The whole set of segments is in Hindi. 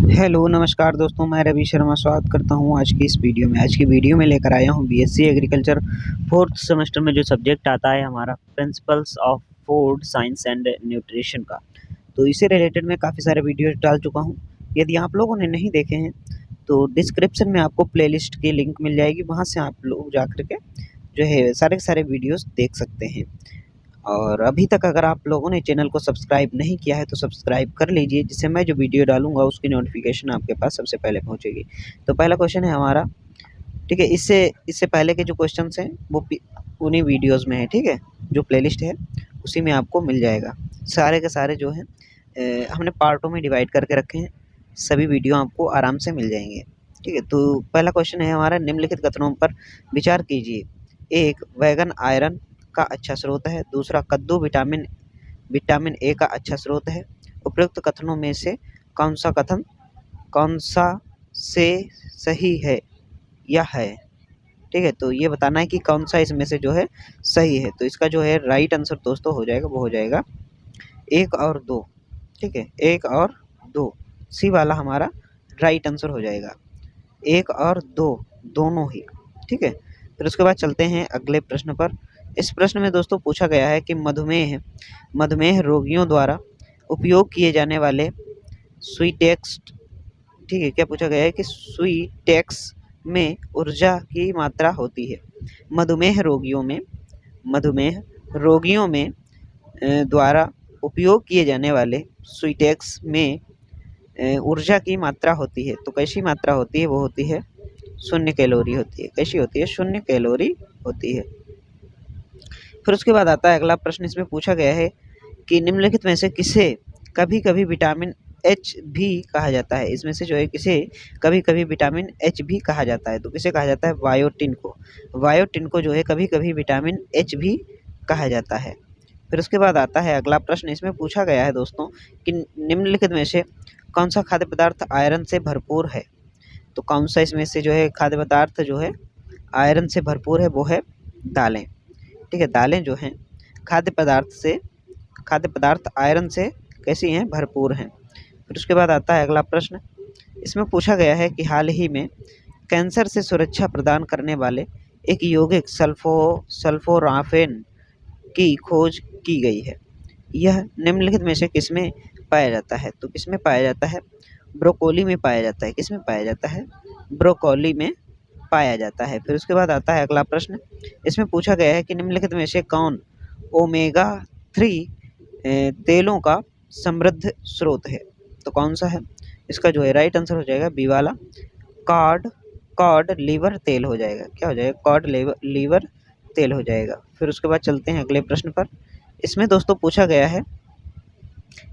हेलो नमस्कार दोस्तों, मैं रवि शर्मा स्वागत करता हूं आज की इस वीडियो में। आज की वीडियो में लेकर आया हूं बीएससी एग्रीकल्चर फोर्थ सेमेस्टर में जो सब्जेक्ट आता है हमारा principles of food science and nutrition का। तो इससे रिलेटेड मैं काफ़ी सारे वीडियोस डाल चुका हूं। यदि आप लोगों ने नहीं देखे हैं तो डिस्क्रिप्शन में आपको प्लेलिस्ट की लिंक मिल जाएगी, वहाँ से आप लोग जा कर के जो है सारे के सारे वीडियोज़ देख सकते हैं। और अभी तक अगर आप लोगों ने चैनल को सब्सक्राइब नहीं किया है तो सब्सक्राइब कर लीजिए, जिससे मैं जो वीडियो डालूँगा उसकी नोटिफिकेशन आपके पास सबसे पहले पहुँचेगी। तो पहला क्वेश्चन है हमारा, ठीक है। इससे पहले के जो क्वेश्चंस हैं वो उन्हीं वीडियोज़ में है, ठीक है। जो प्लेलिस्ट है उसी में आपको मिल जाएगा। सारे के सारे जो हैं हमने पार्टों में डिवाइड करके रखे हैं, सभी वीडियो आपको आराम से मिल जाएंगे, ठीक है। तो पहला क्वेश्चन है हमारा, निम्नलिखित कथनों पर विचार कीजिए। एक, बैगन आयरन का अच्छा स्रोत है। दूसरा, कद्दू विटामिन ए का अच्छा स्रोत है। उपयुक्त कथनों में से कौन सा से सही है या है, ठीक है। तो ये बताना है कि कौन सा इसमें से जो है सही है। तो इसका जो है राइट आंसर दोस्तों हो जाएगा, वो हो जाएगा 1 और 2, ठीक है। 1 और 2 सी वाला हमारा राइट आंसर हो जाएगा। 1 और 2 दोनों ही, ठीक है। फिर उसके बाद चलते हैं अगले प्रश्न पर। इस प्रश्न में दोस्तों पूछा गया है कि मधुमेह रोगियों द्वारा उपयोग किए जाने वाले स्वीटेक्स, ठीक है। क्या पूछा गया है कि स्वीटेक्स में ऊर्जा की मात्रा होती है। मधुमेह रोगियों में द्वारा उपयोग किए जाने वाले स्वीटेक्स में ऊर्जा की मात्रा होती है। तो कैसी मात्रा होती है? वो होती है 0 कैलोरी होती है। कैसी होती है? 0 कैलोरी होती है। फिर उसके बाद आता है अगला प्रश्न। इसमें पूछा गया है कि निम्नलिखित में से किसे कभी-कभी विटामिन एच भी कहा जाता है। इसमें से जो है किसे कभी-कभी विटामिन एच भी कहा जाता है। तो किसे कहा जाता है? बायोटिन को। बायोटिन को जो है कभी-कभी विटामिन एच भी कहा जाता है। फिर उसके बाद आता है अगला प्रश्न। इसमें पूछा गया है दोस्तों कि निम्नलिखित में से कौन सा खाद्य पदार्थ आयरन से भरपूर है। तो कौन सा इसमें से जो है खाद्य पदार्थ जो है आयरन से भरपूर है, वो है दालें, ठीक है। दालें जो हैं खाद्य पदार्थ आयरन से कैसी हैं? भरपूर हैं। फिर उसके बाद आता है अगला प्रश्न। इसमें पूछा गया है कि हाल ही में कैंसर से सुरक्षा प्रदान करने वाले एक यौगिक सल्फोराफेन की खोज की गई है। यह निम्नलिखित में से किसमें पाया जाता है? तो किसमें पाया जाता है? ब्रोकोली में पाया जाता है। किसमें पाया जाता है? ब्रोकोली में पाया जाता है। फिर उसके बाद आता है अगला प्रश्न। इसमें पूछा गया है कि निम्नलिखित में से कौन ओमेगा 3 तेलों का समृद्ध स्रोत है। तो कौन सा है? इसका जो है राइट आंसर हो जाएगा बी वाला, कॉड लीवर तेल हो जाएगा। क्या हो जाएगा? कॉड लीवर तेल हो जाएगा। फिर उसके बाद चलते हैं अगले प्रश्न पर। इसमें दोस्तों पूछा गया है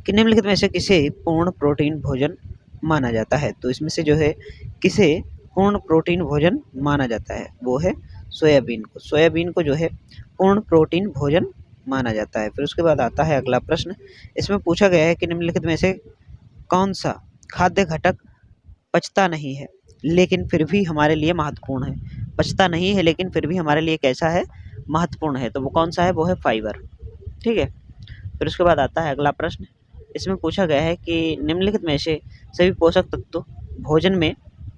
कि निम्नलिखित में से किसे पूर्ण प्रोटीन भोजन माना जाता है। तो इसमें से जो है किसे पूर्ण प्रोटीन भोजन माना जाता है, वो है सोयाबीन को। सोयाबीन को जो है पूर्ण प्रोटीन भोजन माना जाता है। फिर उसके बाद आता है अगला प्रश्न। इसमें पूछा गया है कि निम्नलिखित में से कौन सा खाद्य घटक पचता नहीं है लेकिन फिर भी हमारे लिए महत्वपूर्ण है। पचता नहीं है लेकिन फिर भी हमारे लिए कैसा है? महत्वपूर्ण है। तो वो कौन सा है? वो है फाइबर, ठीक है। फिर उसके बाद आता है अगला प्रश्न। इसमें पूछा गया है कि निम्नलिखित में से सभी पोषक तत्व भोजन में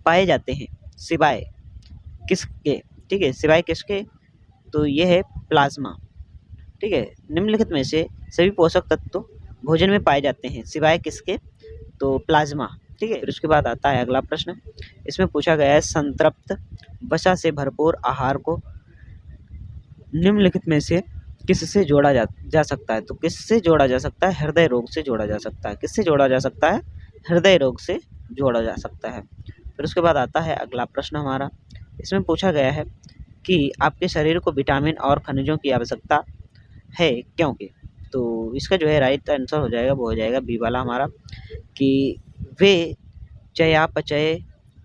पाए जाते हैं सिवाय किसके, ठीक है। सिवाय किसके? तो ये है प्लाज्मा, ठीक है। निम्नलिखित में से सभी पोषक तत्व भोजन में पाए जाते हैं सिवाय किसके? तो प्लाज्मा, ठीक है। फिर उसके बाद आता है अगला प्रश्न। इसमें पूछा गया है संतृप्त वसा से भरपूर आहार को निम्नलिखित में से किससे जोड़ा जा सकता है। तो किससे जोड़ा जा सकता है? हृदय रोग से जोड़ा जा सकता है। किससे जोड़ा जा सकता है? हृदय रोग से जोड़ा जा सकता है। फिर उसके बाद आता है अगला प्रश्न हमारा। इसमें पूछा गया है कि आपके शरीर को विटामिन और खनिजों की आवश्यकता है क्योंकि। तो इसका जो है राइट आंसर हो जाएगा, वो हो जाएगा बी वाला हमारा, कि वे चयापचय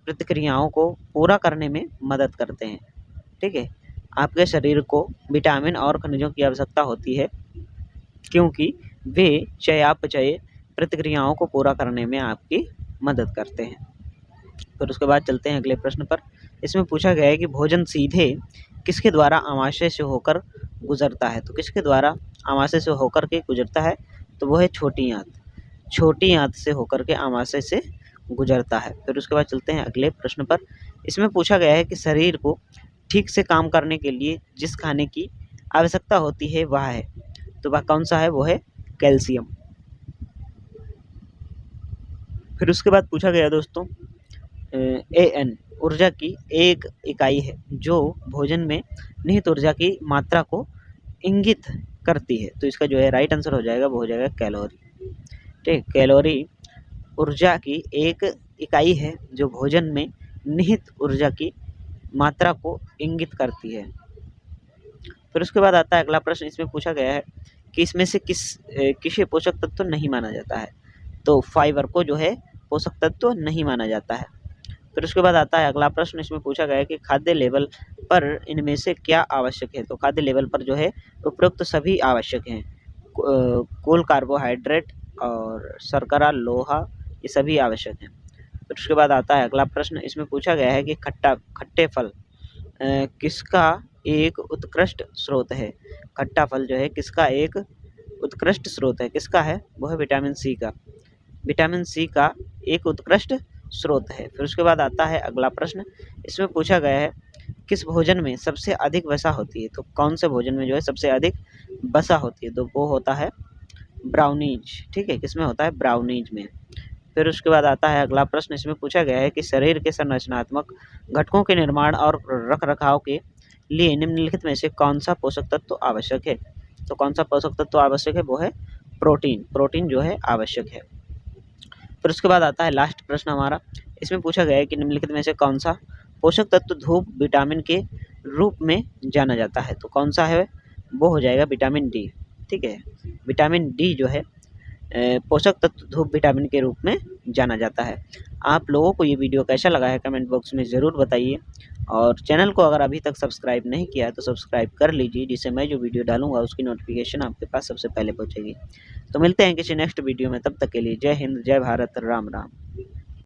प्रतिक्रियाओं को पूरा करने में मदद करते हैं, ठीक है। आपके शरीर को विटामिन और खनिजों की आवश्यकता होती है क्योंकि वे चयापचय प्रतिक्रियाओं को पूरा करने में आपकी मदद करते हैं। फिर उसके बाद चलते हैं अगले प्रश्न पर। इसमें पूछा गया है कि भोजन सीधे किसके द्वारा आमाशय से होकर गुजरता है। तो किसके द्वारा आमाशय से होकर के गुजरता है? तो वो है छोटी आंत। छोटी आंत से होकर के आमाशय से गुजरता है। फिर उसके बाद चलते हैं अगले प्रश्न पर। इसमें पूछा गया है कि शरीर को ठीक से काम करने के लिए जिस खाने की आवश्यकता होती है वह है, तो वह कौन सा है? वो है कैल्शियम। फिर उसके बाद पूछा गया दोस्तों एन ऊर्जा की एक इकाई है जो भोजन में निहित ऊर्जा की मात्रा को इंगित करती है, तो इसका जो है राइट आंसर हो जाएगा वो हो जाएगा कैलोरी। ठीक, कैलोरी ऊर्जा की एक इकाई है जो भोजन में निहित ऊर्जा की मात्रा को इंगित करती है। फिर उसके बाद आता है अगला प्रश्न। इसमें पूछा गया है कि इसमें से किसे पोषक तत्व नहीं माना जाता है, तो फाइबर को जो है पोषक तत्व नहीं माना जाता है। फिर उसके बाद आता है अगला प्रश्न। इसमें पूछा गया है कि खाद्य लेवल पर इनमें से क्या आवश्यक है, तो खाद्य लेवल पर जो है उपरोक्त सभी आवश्यक हैं। कुल कार्बोहाइड्रेट और शर्करा, लोहा, ये सभी आवश्यक हैं। फिर उसके बाद आता है अगला प्रश्न। इसमें पूछा गया है कि खट्टे फल किसका एक उत्कृष्ट स्रोत है। खट्टा फल जो है किसका एक उत्कृष्ट स्रोत है, किसका है? वो है विटामिन सी का। विटामिन सी का एक उत्कृष्ट स्रोत है। फिर उसके बाद आता है अगला प्रश्न। इसमें पूछा गया है किस भोजन में सबसे अधिक वसा होती है, तो कौन से भोजन में जो है सबसे अधिक वसा होती है, तो वो होता है ब्राउनीज। ठीक है, किसमें होता है? ब्राउनीज में। फिर उसके बाद आता है अगला प्रश्न। इसमें पूछा गया है कि शरीर के संरचनात्मक घटकों के निर्माण और रख रखाव के लिए निम्नलिखित में से कौन सा पोषक तत्व आवश्यक है, तो कौन सा पोषक तत्व आवश्यक है? वो है प्रोटीन। प्रोटीन जो है आवश्यक है। फिर उसके बाद आता है लास्ट प्रश्न हमारा। इसमें पूछा गया है कि निम्नलिखित में से कौन सा पोषक तत्व धूप विटामिन के रूप में जाना जाता है, तो कौन सा है? वो हो जाएगा विटामिन डी। ठीक है, विटामिन डी जो है पोषक तत्व धूप विटामिन के रूप में जाना जाता है। आप लोगों को ये वीडियो कैसा लगा है कमेंट बॉक्स में ज़रूर बताइए, और चैनल को अगर अभी तक सब्सक्राइब नहीं किया है तो सब्सक्राइब कर लीजिए, जिससे मैं जो वीडियो डालूंगा उसकी नोटिफिकेशन आपके पास सबसे पहले पहुंचेगी। तो मिलते हैं किसी नेक्स्ट वीडियो में, तब तक के लिए जय हिंद, जय भारत, राम राम।